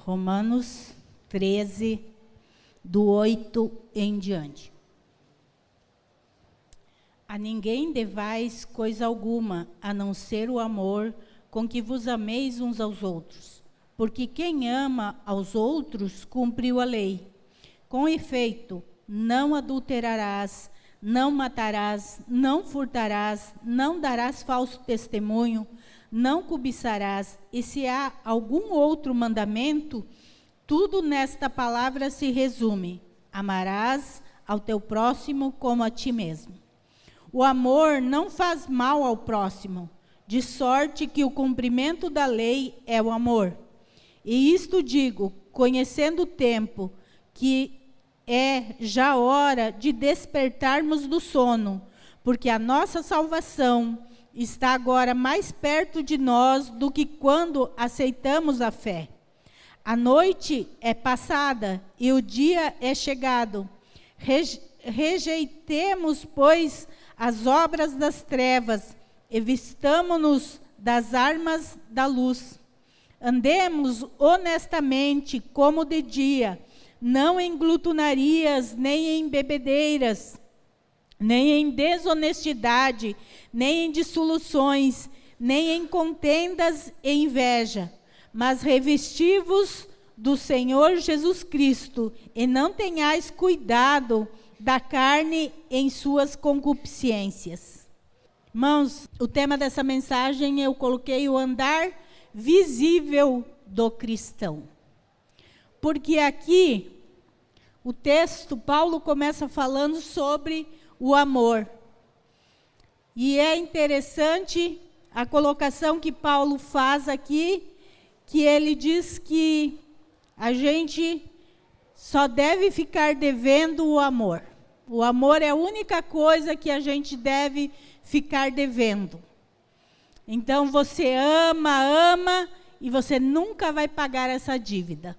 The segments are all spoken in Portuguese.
Romanos 13, do 8 em diante. A ninguém devais coisa alguma, a não ser o amor com que vos ameis uns aos outros. Porque quem ama aos outros, cumpriu a lei. Com efeito, não adulterarás, não matarás, não furtarás, não darás falso testemunho, não cobiçarás. E se há algum outro mandamento, tudo nesta palavra se resume: amarás ao teu próximo como a ti mesmo. O amor não faz mal ao próximo, de sorte que o cumprimento da lei é o amor. E isto digo, conhecendo o tempo, que é já hora de despertarmos do sono, porque a nossa salvação está agora mais perto de nós do que quando aceitamos a fé. A noite é passada e o dia é chegado. Rejeitemos, pois, as obras das trevas e vistamo-nos das armas da luz. Andemos honestamente como de dia, não em glutonarias, nem em bebedeiras, nem em desonestidade, nem em dissoluções, nem em contendas e inveja, mas revesti-vos do Senhor Jesus Cristo, e não tenhais cuidado da carne em suas concupiscências. Irmãos, o tema dessa mensagem eu coloquei o andar visível do cristão. Porque aqui, o texto, Paulo começa falando sobre o amor. E é interessante a colocação que Paulo faz aqui, que ele diz que a gente só deve ficar devendo o amor. O amor é a única coisa que a gente deve ficar devendo. Então, você ama, e você nunca vai pagar essa dívida.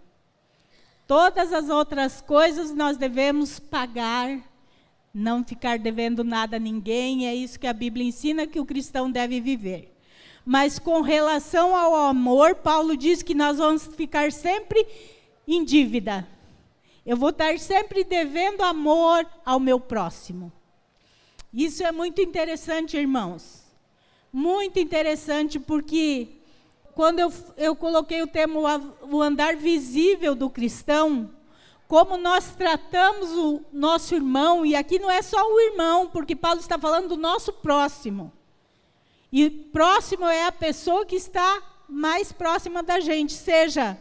Todas as outras coisas nós devemos pagar, não ficar devendo nada a ninguém. É isso que a Bíblia ensina que o cristão deve viver. Mas com relação ao amor, Paulo diz que nós vamos ficar sempre em dívida. Eu vou estar sempre devendo amor ao meu próximo. Isso é muito interessante, irmãos. Muito interessante, porque quando eu coloquei o tema o andar visível do cristão, como nós tratamos o nosso irmão, e aqui não é só o irmão, porque Paulo está falando do nosso próximo. E próximo é a pessoa que está mais próxima da gente, seja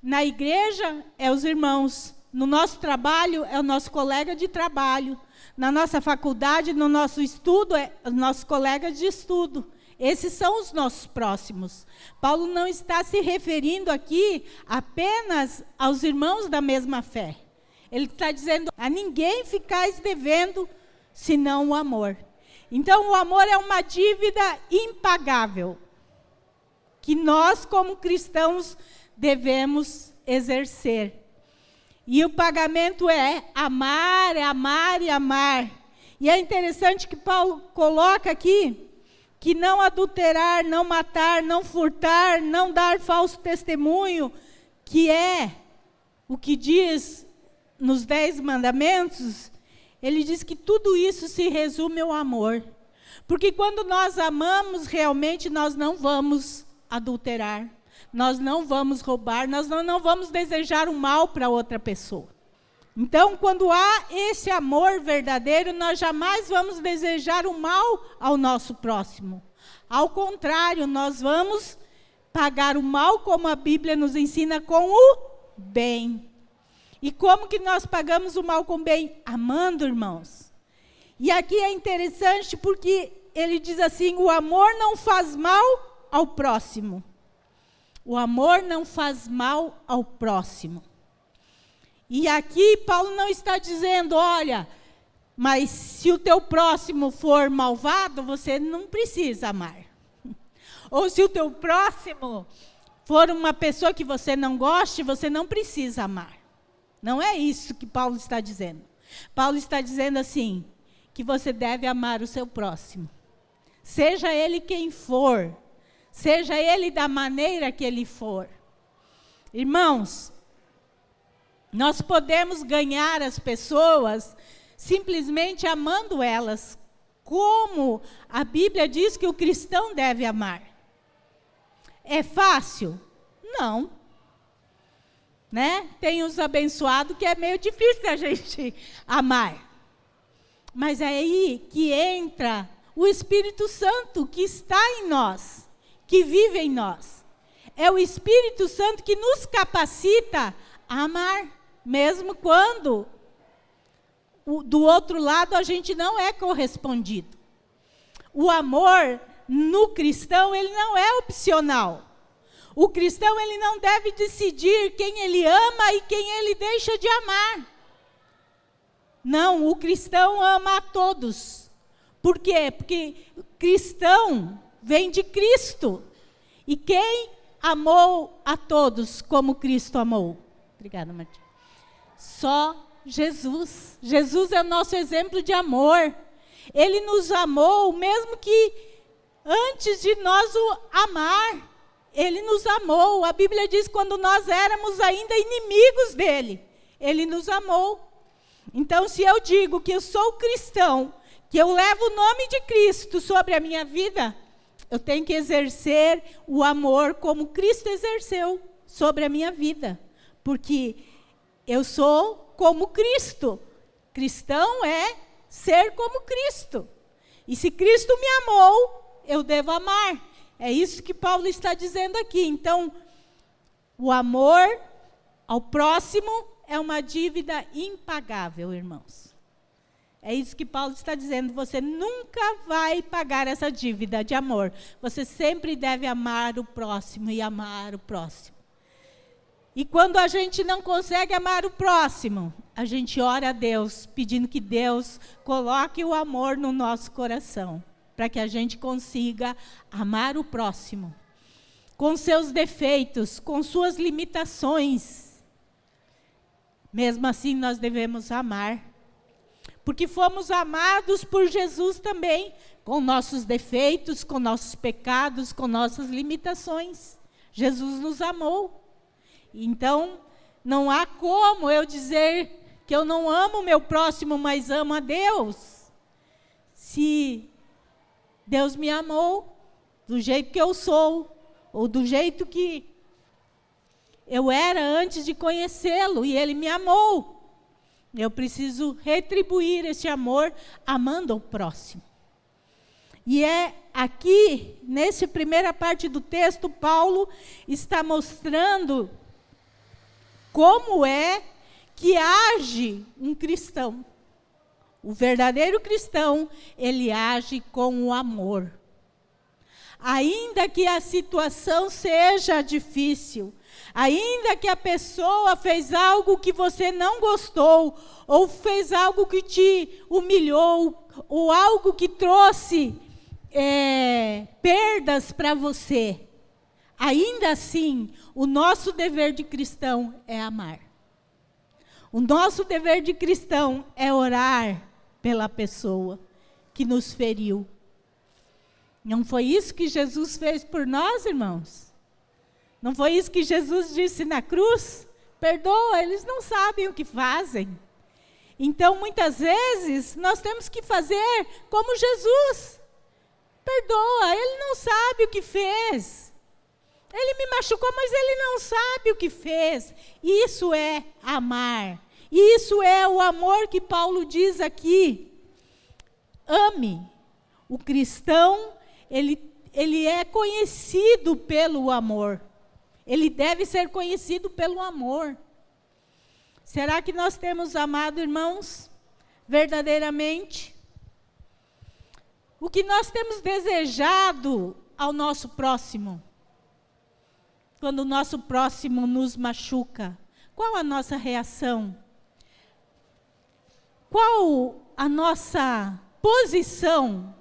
na igreja, é os irmãos, no nosso trabalho, é o nosso colega de trabalho, na nossa faculdade, no nosso estudo, é os nossos colegas de estudo. Esses são os nossos próximos. Paulo não está se referindo aqui apenas aos irmãos da mesma fé. Ele está dizendo: a ninguém ficais devendo, senão o amor. Então, o amor é uma dívida impagável, que nós, como cristãos, devemos exercer. E o pagamento é amar, amar e amar. E é interessante que Paulo coloca aqui que não adulterar, não matar, não furtar, não dar falso testemunho, que é o que diz nos 10 mandamentos, ele diz que tudo isso se resume ao amor. Porque quando nós amamos, realmente nós não vamos adulterar, nós não vamos roubar, nós não vamos desejar o mal para outra pessoa. Então, quando há esse amor verdadeiro, nós jamais vamos desejar o mal ao nosso próximo. Ao contrário, nós vamos pagar o mal, como a Bíblia nos ensina, com o bem. E como que nós pagamos o mal com o bem? Amando, irmãos. E aqui é interessante porque ele diz assim: o amor não faz mal ao próximo. O amor não faz mal ao próximo. E aqui Paulo não está dizendo: olha, mas se o teu próximo for malvado, você não precisa amar. Ou se o teu próximo for uma pessoa que você não goste, você não precisa amar. Não é isso que Paulo está dizendo. Paulo está dizendo assim, que você deve amar o seu próximo. Seja ele quem for, seja ele da maneira que ele for. Irmãos, nós podemos ganhar as pessoas simplesmente amando elas, como a Bíblia diz que o cristão deve amar. É fácil? Não. Né? Tem os abençoados que é meio difícil da gente amar. Mas é aí que entra o Espírito Santo que está em nós, que vive em nós. É o Espírito Santo que nos capacita a amar, mesmo quando do outro lado a gente não é correspondido. O amor no cristão, ele não é opcional. O cristão, ele não deve decidir quem ele ama e quem ele deixa de amar. Não, o cristão ama a todos. Por quê? Porque cristão vem de Cristo. E quem amou a todos como Cristo amou? Obrigada, Martim. Só Jesus. Jesus é o nosso exemplo de amor. Ele nos amou, mesmo que antes de nós o amar, Ele nos amou. A Bíblia diz que quando nós éramos ainda inimigos dEle, Ele nos amou. Então, se eu digo que eu sou cristão, que eu levo o nome de Cristo sobre a minha vida, eu tenho que exercer o amor como Cristo exerceu sobre a minha vida. Porque eu sou como Cristo. Cristão é ser como Cristo. E se Cristo me amou, eu devo amar. É isso que Paulo está dizendo aqui. Então, o amor ao próximo é uma dívida impagável, irmãos. É isso que Paulo está dizendo. Você nunca vai pagar essa dívida de amor. Você sempre deve amar o próximo e amar o próximo. E quando a gente não consegue amar o próximo, a gente ora a Deus, pedindo que Deus coloque o amor no nosso coração, para que a gente consiga amar o próximo, com seus defeitos, com suas limitações. Mesmo assim, nós devemos amar, porque fomos amados por Jesus também, com nossos defeitos, com nossos pecados, com nossas limitações. Jesus nos amou. Então, não há como eu dizer que eu não amo o meu próximo, mas amo a Deus. Se Deus me amou do jeito que eu sou, ou do jeito que eu era antes de conhecê-lo, e Ele me amou. Eu preciso retribuir esse amor amando o próximo. E é aqui, nessa primeira parte do texto, Paulo está mostrando como é que age um cristão. O verdadeiro cristão, ele age com o amor. Ainda que a situação seja difícil, ainda que a pessoa fez algo que você não gostou, ou fez algo que te humilhou, ou algo que trouxe perdas para você, ainda assim, o nosso dever de cristão é amar. O nosso dever de cristão é orar pela pessoa que nos feriu. Não foi isso que Jesus fez por nós, irmãos? Não foi isso que Jesus disse na cruz? Perdoa, eles não sabem o que fazem. Então, muitas vezes, nós temos que fazer como Jesus. Perdoa, ele não sabe o que fez. Ele me machucou, mas ele não sabe o que fez. Isso é amar. Isso é o amor que Paulo diz aqui. Ame. O cristão, ele é conhecido pelo amor. Ele deve ser conhecido pelo amor. Será que nós temos amado, irmãos, verdadeiramente? O que nós temos desejado ao nosso próximo? Quando o nosso próximo nos machuca, qual a nossa reação? Qual a nossa posição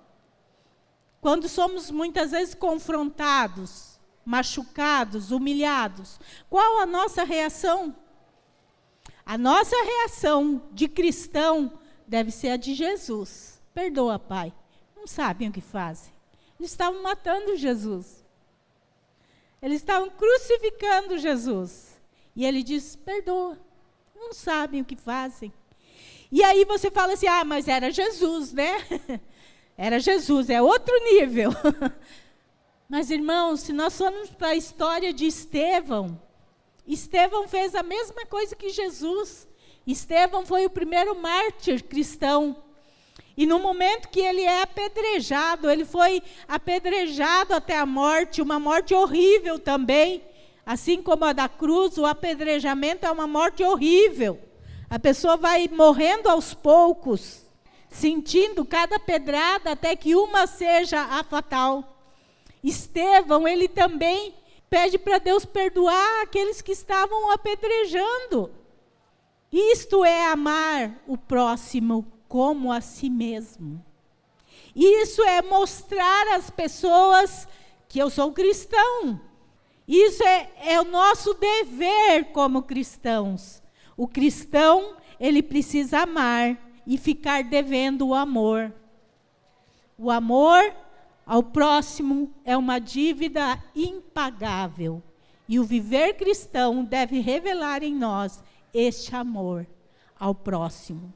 quando somos muitas vezes confrontados, machucados, humilhados? Qual a nossa reação? A nossa reação de cristão deve ser a de Jesus. Perdoa, Pai. Não sabem o que fazem. Eles estavam matando Jesus. Eles estavam crucificando Jesus. E ele diz, perdoa, não sabem o que fazem. E aí você fala assim, mas era Jesus, né? Era Jesus, é outro nível. Mas, irmãos, se nós formos para a história de Estevão, Estevão fez a mesma coisa que Jesus. Estevão foi o primeiro mártir cristão. E no momento que ele é apedrejado, ele foi apedrejado até a morte, uma morte horrível também. Assim como a da cruz, o apedrejamento é uma morte horrível. A pessoa vai morrendo aos poucos, sentindo cada pedrada até que uma seja a fatal. Estevão, ele também pede para Deus perdoar aqueles que estavam o apedrejando. Isto é amar o próximo como a si mesmo. Isso é mostrar às pessoas que eu sou cristão. Isso é o nosso dever como cristãos. O cristão, ele precisa amar e ficar devendo o amor. O amor ao próximo é uma dívida impagável. E o viver cristão deve revelar em nós este amor ao próximo.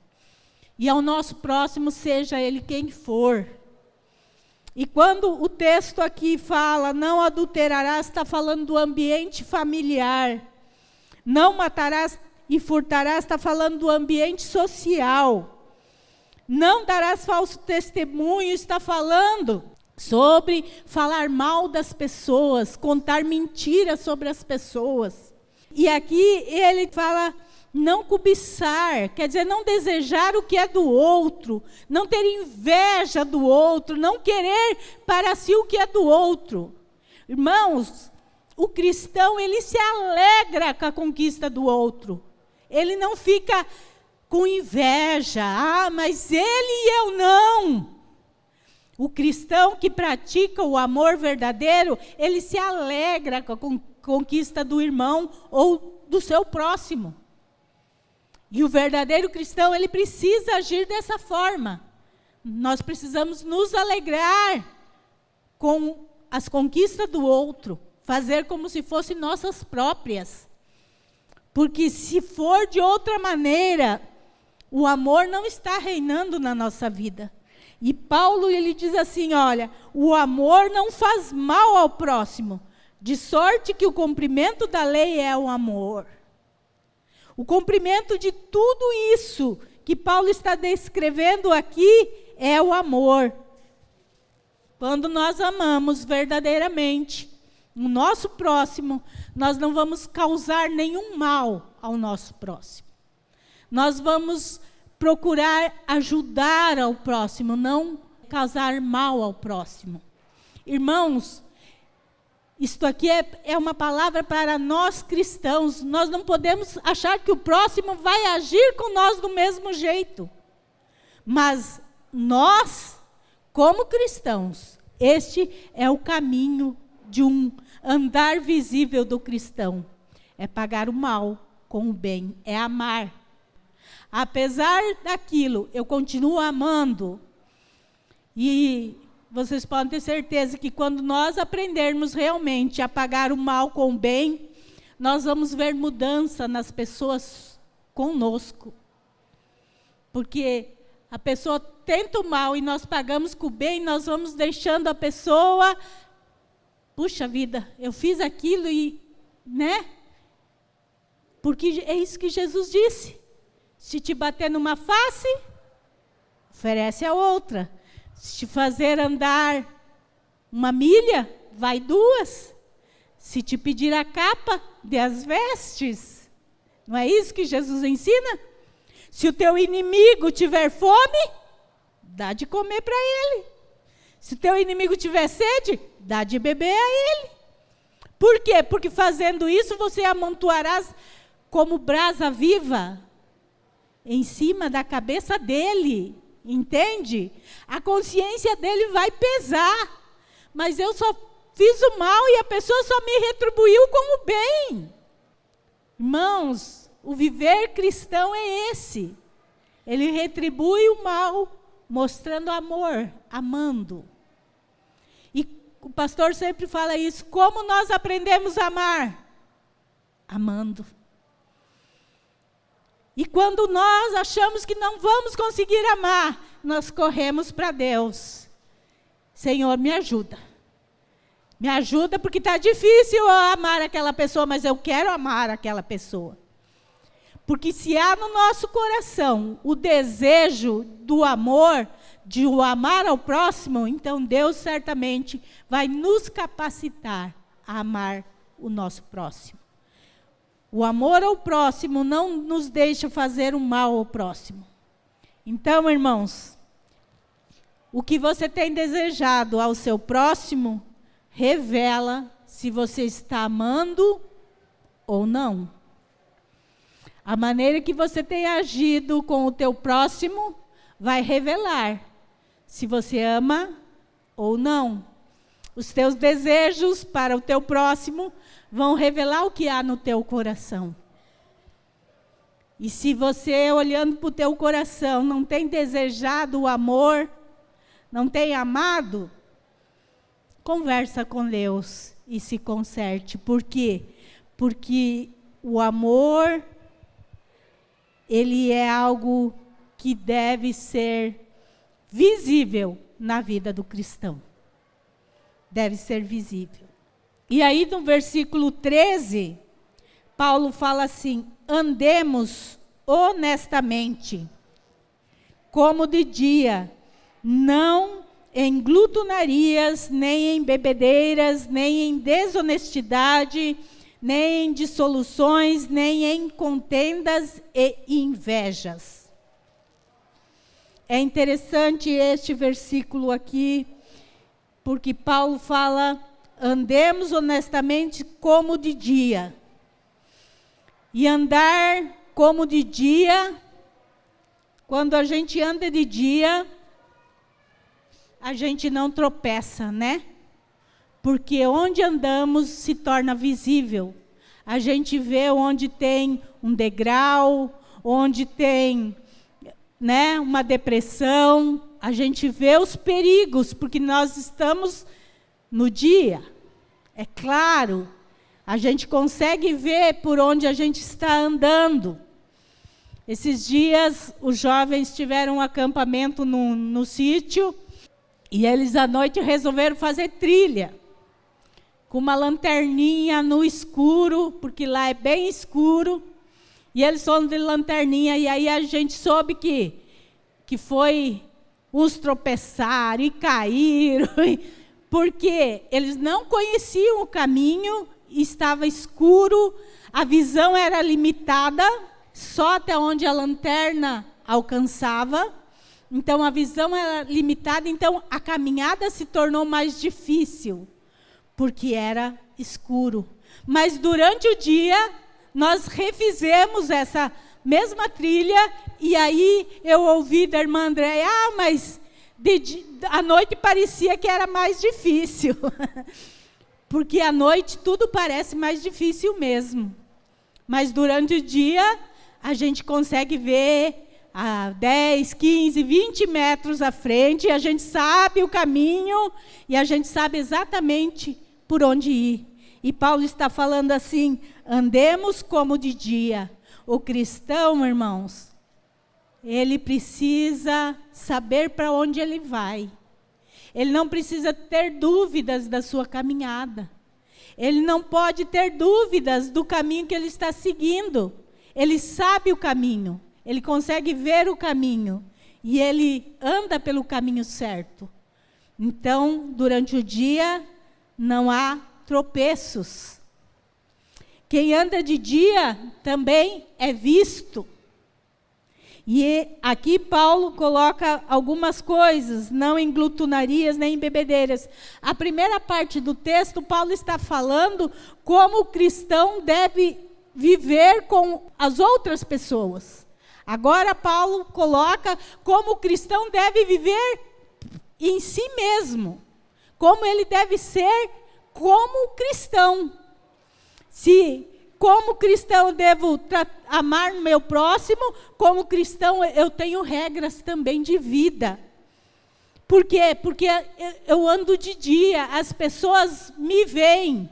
E ao nosso próximo, seja ele quem for. E quando o texto aqui fala, não adulterarás, está falando do ambiente familiar. Não matarás e furtarás, está falando do ambiente social. Não darás falso testemunho, está falando sobre falar mal das pessoas, contar mentiras sobre as pessoas. E aqui ele fala não cobiçar, quer dizer, não desejar o que é do outro, não ter inveja do outro, não querer para si o que é do outro. Irmãos, o cristão, ele se alegra com a conquista do outro. Ele não fica com inveja, mas ele e eu não. O cristão que pratica o amor verdadeiro, ele se alegra com a conquista do irmão ou do seu próximo. E o verdadeiro cristão, ele precisa agir dessa forma. Nós precisamos nos alegrar com as conquistas do outro, fazer como se fossem nossas próprias. Porque se for de outra maneira, o amor não está reinando na nossa vida. E Paulo, ele diz assim, olha, o amor não faz mal ao próximo, de sorte que o cumprimento da lei é o amor. O cumprimento de tudo isso que Paulo está descrevendo aqui é o amor. Quando nós amamos verdadeiramente o nosso próximo, nós não vamos causar nenhum mal ao nosso próximo. Nós vamos procurar ajudar ao próximo, não causar mal ao próximo. Irmãos, isto aqui é uma palavra para nós cristãos. Nós não podemos achar que o próximo vai agir com nós do mesmo jeito. Mas nós, como cristãos, este é o caminho de um andar visível do cristão. É pagar o mal com o bem, é amar. Apesar daquilo, eu continuo amando. E vocês podem ter certeza que quando nós aprendermos realmente a pagar o mal com o bem, nós vamos ver mudança nas pessoas conosco. Porque a pessoa tenta o mal e nós pagamos com o bem, nós vamos deixando a pessoa, puxa vida, eu fiz aquilo e, né? Porque é isso que Jesus disse. Se te bater numa face, oferece a outra. Se te fazer andar uma milha, vai 2. Se te pedir a capa, dê as vestes. Não é isso que Jesus ensina? Se o teu inimigo tiver fome, dá de comer para ele. Se o teu inimigo tiver sede, dá de beber a ele. Por quê? Porque fazendo isso, você amontoarás como brasa viva em cima da cabeça dele. Entende? A consciência dele vai pesar. Mas eu só fiz o mal e a pessoa só me retribuiu com o bem. Irmãos, o viver cristão é esse. Ele retribui o mal, mostrando amor, amando. E o pastor sempre fala isso. Como nós aprendemos a amar? Amando. E quando nós achamos que não vamos conseguir amar, nós corremos para Deus. Senhor, me ajuda. Me ajuda porque está difícil eu amar aquela pessoa, mas eu quero amar aquela pessoa. Porque se há no nosso coração o desejo do amor, de o amar ao próximo, então Deus certamente vai nos capacitar a amar o nosso próximo. O amor ao próximo não nos deixa fazer o mal ao próximo. Então, irmãos, o que você tem desejado ao seu próximo, revela se você está amando ou não. A maneira que você tem agido com o teu próximo vai revelar se você ama ou não. Os teus desejos para o teu próximo vão revelar o que há no teu coração. E se você, olhando para o teu coração, não tem desejado o amor, não tem amado, conversa com Deus e se conserte. Por quê? Porque o amor, ele é algo que deve ser visível na vida do cristão. Deve ser visível. E aí no versículo 13, Paulo fala assim: andemos honestamente, como de dia, não em glutonarias, nem em bebedeiras, nem em desonestidade, nem em dissoluções, nem em contendas e invejas. É interessante este versículo aqui, porque Paulo fala: andemos honestamente como de dia. E andar como de dia, quando a gente anda de dia, a gente não tropeça, né? Porque onde andamos se torna visível. A gente vê onde tem um degrau, onde tem, né, uma depressão. A gente vê os perigos, porque nós estamos no dia. É claro, a gente consegue ver por onde a gente está andando. Esses dias, os jovens tiveram um acampamento no sítio, e eles à noite resolveram fazer trilha, com uma lanterninha no escuro, porque lá é bem escuro, e eles foram de lanterninha, e aí a gente soube que foi, uns tropeçaram e caíram, porque eles não conheciam o caminho, estava escuro, a visão era limitada, só até onde a lanterna alcançava. Então, a visão era limitada, então a caminhada se tornou mais difícil, porque era escuro. Mas durante o dia, nós refizemos essa mesma trilha, e aí eu ouvi da irmã Andréia: mas à noite parecia que era mais difícil. Porque à noite tudo parece mais difícil mesmo. Mas durante o dia, a gente consegue ver a 10, 15, 20 metros à frente, e a gente sabe o caminho, e a gente sabe exatamente por onde ir. E Paulo está falando assim: andemos como de dia. O cristão, irmãos, ele precisa saber para onde ele vai. Ele não precisa ter dúvidas da sua caminhada. Ele não pode ter dúvidas do caminho que ele está seguindo. Ele sabe o caminho. Ele consegue ver o caminho. E ele anda pelo caminho certo. Então, durante o dia, não há tropeços. Quem anda de dia também é visto. E aqui Paulo coloca algumas coisas, não em glutonarias nem em bebedeiras. A primeira parte do texto, Paulo está falando como o cristão deve viver com as outras pessoas. Agora Paulo coloca como o cristão deve viver em si mesmo. Como ele deve ser como cristão. Como cristão eu devo amar o meu próximo, como cristão eu tenho regras também de vida. Por quê? Porque eu ando de dia, as pessoas me veem.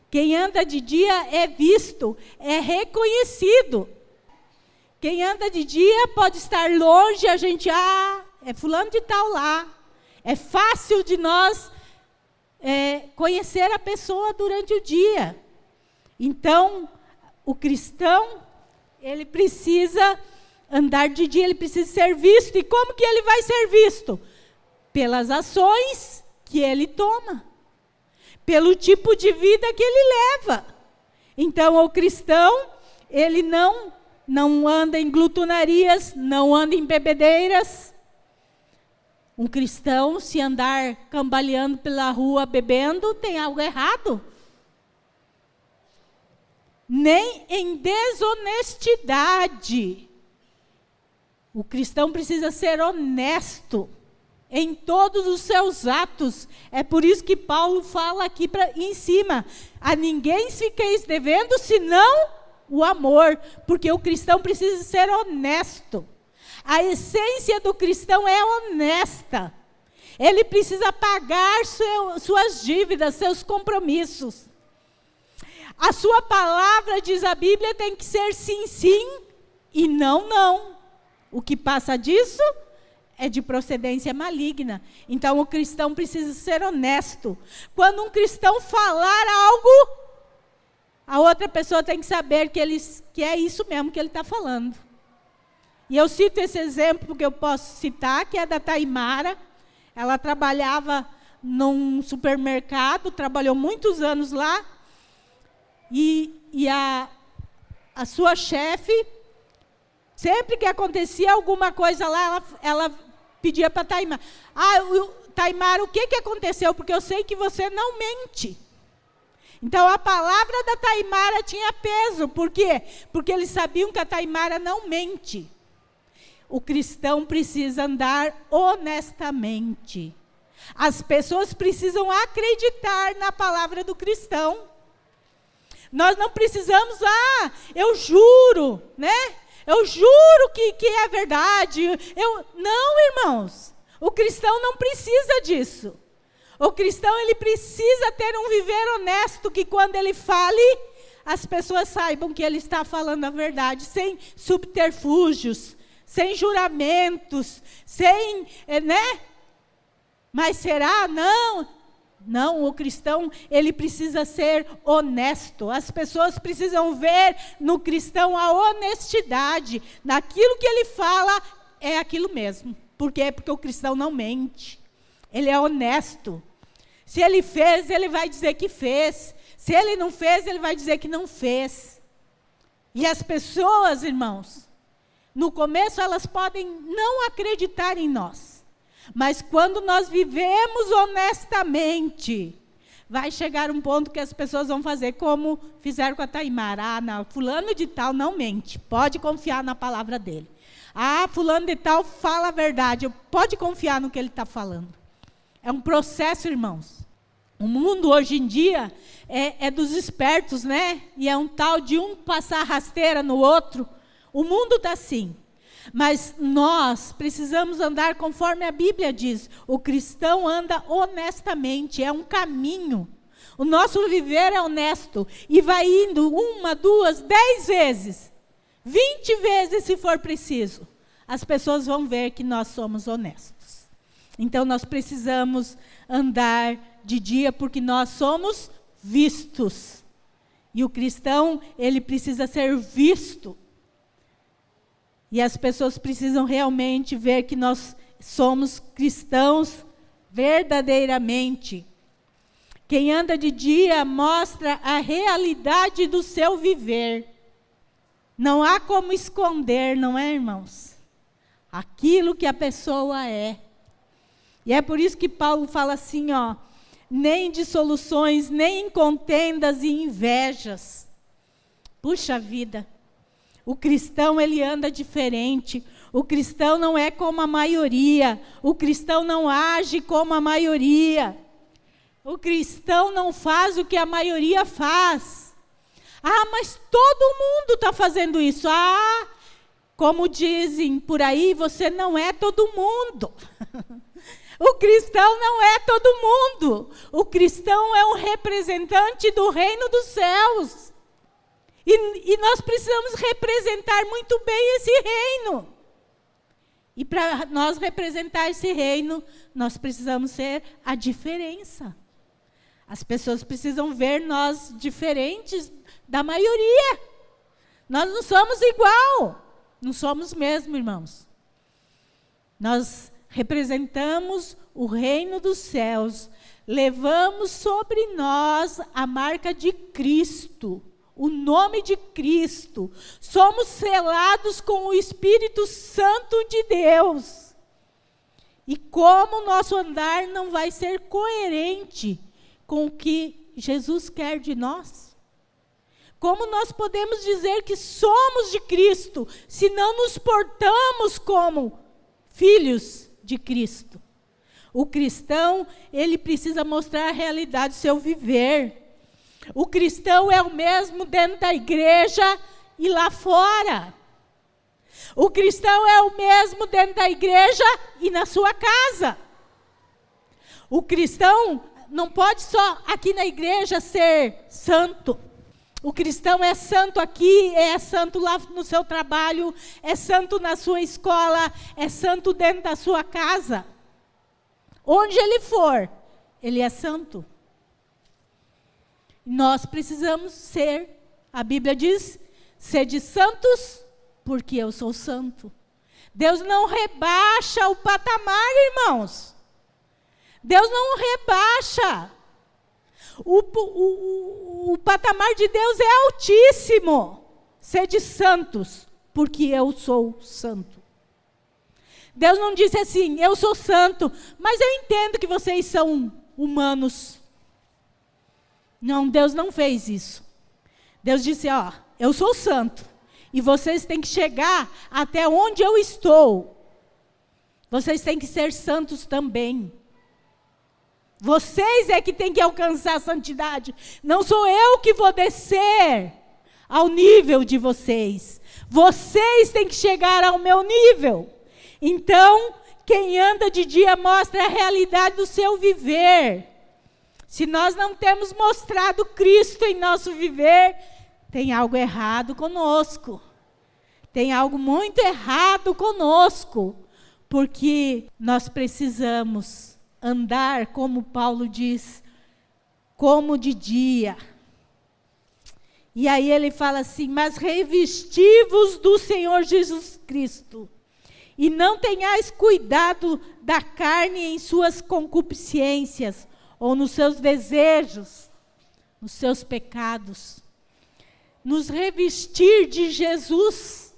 Quem anda de dia é visto, é reconhecido. Quem anda de dia pode estar longe, a gente, é fulano de tal lá. É fácil de nós conhecer a pessoa durante o dia. Então, o cristão, ele precisa andar de dia, ele precisa ser visto. E como que ele vai ser visto? Pelas ações que ele toma, pelo tipo de vida que ele leva. Então, o cristão, ele não anda em glutonarias, não anda em bebedeiras. Um cristão, se andar cambaleando pela rua bebendo, tem algo errado. Nem em desonestidade. O cristão precisa ser honesto em todos os seus atos. É por isso que Paulo fala aqui em cima: a ninguém fiqueis devendo, senão o amor. Porque o cristão precisa ser honesto. A essência do cristão é honesta. Ele precisa pagar suas dívidas, seus compromissos. A sua palavra, diz a Bíblia, tem que ser sim, sim e não, não. O que passa disso é de procedência maligna. Então, o cristão precisa ser honesto. Quando um cristão falar algo, a outra pessoa tem que saber que é isso mesmo que ele está falando. E eu cito esse exemplo que eu posso citar, que é da Taimara. Ela trabalhava num supermercado, trabalhou muitos anos lá. E a sua chefe, sempre que acontecia alguma coisa lá, ela pedia para a Taimara: Taimara, o que aconteceu? Porque eu sei que você não mente. Então, a palavra da Taimara tinha peso. Por quê? Porque eles sabiam que a Taimara não mente. O cristão precisa andar honestamente. As pessoas precisam acreditar na palavra do cristão. Nós não precisamos, eu juro, né? Eu juro que é verdade. Não, irmãos. O cristão não precisa disso. O cristão, ele precisa ter um viver honesto, que quando ele fale, as pessoas saibam que ele está falando a verdade, sem subterfúgios, sem juramentos, sem, né? Mas será? Não. Não, o cristão, ele precisa ser honesto. As pessoas precisam ver no cristão a honestidade. Naquilo que ele fala, é aquilo mesmo. Por quê? Porque o cristão não mente. Ele é honesto. Se ele fez, ele vai dizer que fez. Se ele não fez, ele vai dizer que não fez. E as pessoas, irmãos, no começo elas podem não acreditar em nós. Mas quando nós vivemos honestamente, vai chegar um ponto que as pessoas vão fazer como fizeram com a Taimara. Não, fulano de tal não mente, pode confiar na palavra dele. Fulano de tal fala a verdade, pode confiar no que ele está falando. É um processo, irmãos. O mundo hoje em dia é dos espertos, né? E é um tal de um passar rasteira no outro. O mundo está assim. Mas nós precisamos andar conforme a Bíblia diz. O cristão anda honestamente, é um caminho. O nosso viver é honesto. E vai indo 1, 2, 10 vezes. 20 vezes se for preciso. As pessoas vão ver que nós somos honestos. Então, nós precisamos andar de dia porque nós somos vistos. E o cristão, ele precisa ser visto. E as pessoas precisam realmente ver que nós somos cristãos verdadeiramente. Quem anda de dia mostra a realidade do seu viver. Não há como esconder, não é, irmãos? Aquilo que a pessoa é. E é por isso que Paulo fala assim, nem dissoluções, nem contendas e invejas. Puxa vida, o cristão, ele anda diferente. O cristão não é como a maioria. O cristão não age como a maioria. O cristão não faz o que a maioria faz. Mas todo mundo está fazendo isso. Como dizem por aí, você não é todo mundo. O cristão não é todo mundo. O cristão é um representante do reino dos céus. E nós precisamos representar muito bem esse reino. E para nós representar esse reino, nós precisamos ser a diferença. As pessoas precisam ver nós diferentes da maioria. Nós não somos igual. Não somos mesmo, irmãos. Nós representamos o reino dos céus. Levamos sobre nós a marca de Cristo. O nome de Cristo. Somos selados com o Espírito Santo de Deus. E como o nosso andar não vai ser coerente com o que Jesus quer de nós? Como nós podemos dizer que somos de Cristo, se não nos portamos como filhos de Cristo? O cristão, ele precisa mostrar a realidade do seu viver. O cristão é o mesmo dentro da igreja e lá fora. O cristão é o mesmo dentro da igreja e na sua casa. O cristão não pode só aqui na igreja ser santo. O cristão é santo aqui, é santo lá no seu trabalho, é santo na sua escola, é santo dentro da sua casa. Onde ele for, ele é santo. Nós precisamos ser, a Bíblia diz, sede santos, porque eu sou santo. Deus não rebaixa o patamar, irmãos. Deus não rebaixa. O patamar de Deus é altíssimo. Sede santos, porque eu sou santo. Deus não disse assim, eu sou santo, mas eu entendo que vocês são humanos. Não, Deus não fez isso. Deus disse, ó, eu sou santo. E vocês têm que chegar até onde eu estou. Vocês têm que ser santos também. Vocês é que têm que alcançar a santidade. Não sou eu que vou descer ao nível de vocês. Vocês têm que chegar ao meu nível. Então, quem anda de dia mostra a realidade do seu viver. Se nós não temos mostrado Cristo em nosso viver, tem algo errado conosco. Tem algo muito errado conosco. Porque nós precisamos andar, como Paulo diz, como de dia. E aí ele fala assim, mas revesti-vos do Senhor Jesus Cristo. E não tenhais cuidado da carne em suas concupiscências, ou nos seus desejos, nos seus pecados. Nos revestir de Jesus.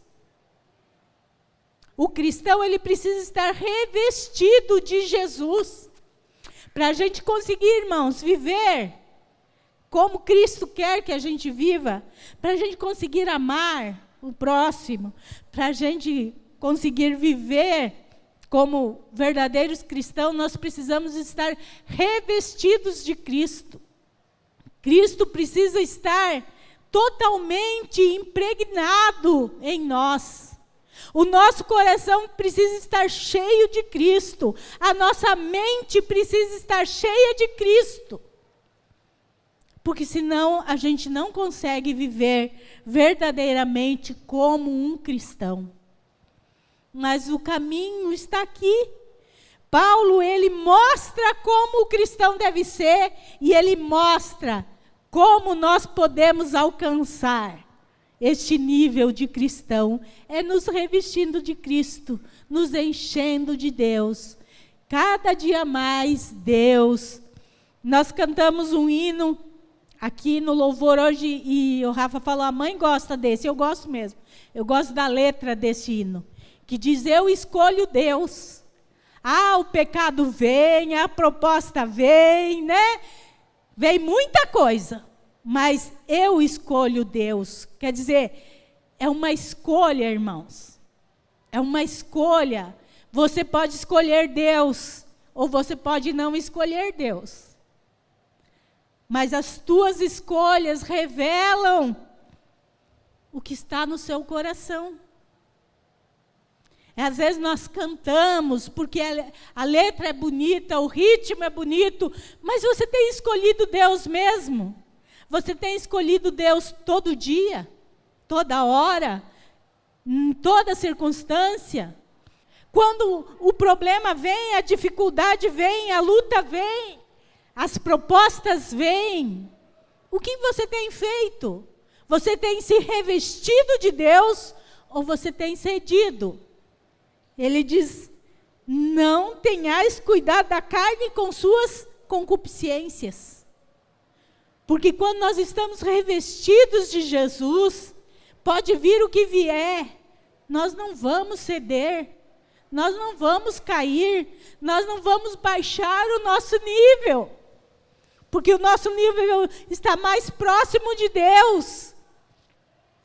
O cristão, ele precisa estar revestido de Jesus. Para a gente conseguir, irmãos, viver como Cristo quer que a gente viva, para a gente conseguir amar o próximo, para a gente conseguir viver como verdadeiros cristãos, nós precisamos estar revestidos de Cristo. Cristo precisa estar totalmente impregnado em nós. O nosso coração precisa estar cheio de Cristo. A nossa mente precisa estar cheia de Cristo. Porque senão a gente não consegue viver verdadeiramente como um cristão. Mas o caminho está aqui. Paulo, ele mostra como o cristão deve ser e ele mostra como nós podemos alcançar este nível de cristão. É nos revestindo de Cristo, nos enchendo de Deus. Cada dia mais, Deus. Nós cantamos um hino aqui no louvor hoje e o Rafa falou, a mãe gosta desse, eu gosto mesmo. Eu gosto da letra desse hino. Que diz, eu escolho Deus. O pecado vem, a proposta vem, né? Vem muita coisa, mas eu escolho Deus. Quer dizer, é uma escolha, irmãos. É uma escolha. Você pode escolher Deus, ou você pode não escolher Deus. Mas as tuas escolhas revelam o que está no seu coração. Às vezes nós cantamos porque a letra é bonita, o ritmo é bonito, mas você tem escolhido Deus mesmo? Você tem escolhido Deus todo dia? toda hora, em toda circunstância. Quando o problema vem, a dificuldade vem, a luta vem, as propostas vêm, o que você tem feito? Você tem se revestido de Deus ou você tem cedido? Ele diz, não tenhais cuidado da carne com suas concupiscências. Porque quando nós estamos revestidos de Jesus, pode vir o que vier, nós não vamos ceder, nós não vamos cair, nós não vamos baixar o nosso nível. Porque o nosso nível está mais próximo de Deus.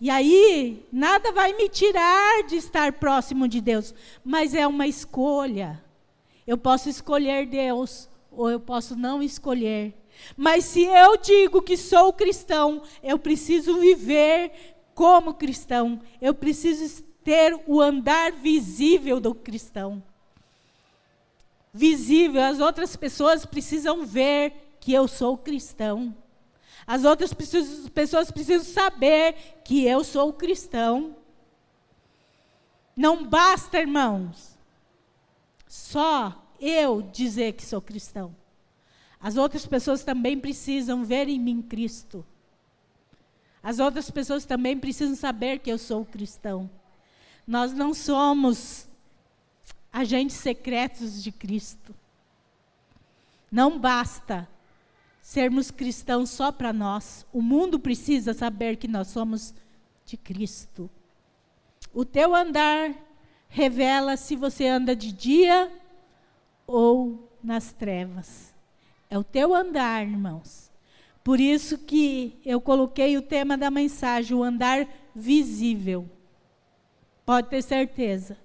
E aí, nada vai me tirar de estar próximo de Deus. Mas é uma escolha. Eu posso escolher Deus, ou eu posso não escolher. Mas se eu digo que sou cristão, eu preciso viver como cristão. Eu preciso ter o andar visível do cristão. Visível, as outras pessoas precisam ver que eu sou cristão. As outras pessoas precisam saber que eu sou cristão. Não basta, irmãos, só eu dizer que sou cristão. As outras pessoas também precisam ver em mim Cristo. As outras pessoas também precisam saber que eu sou cristão. Nós não somos agentes secretos de Cristo. Não basta sermos cristãos só para nós. O mundo precisa saber que nós somos de Cristo. O teu andar revela se você anda de dia ou nas trevas. É o teu andar, irmãos. Por isso que eu coloquei o tema da mensagem, o andar visível. Pode ter certeza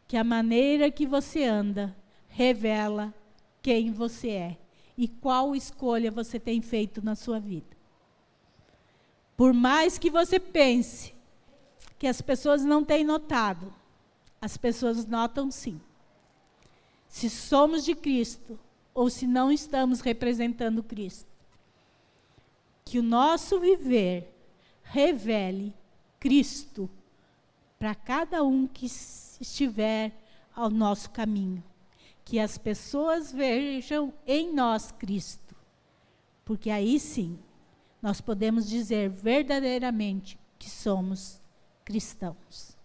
que a maneira que você anda revela quem você é. E qual escolha você tem feito na sua vida. Por mais que você pense que as pessoas não têm notado, as pessoas notam sim. Se somos de Cristo ou se não estamos representando Cristo. Que o nosso viver revele Cristo para cada um que estiver ao nosso caminho. Que as pessoas vejam em nós Cristo. Porque aí sim, nós podemos dizer verdadeiramente que somos cristãos.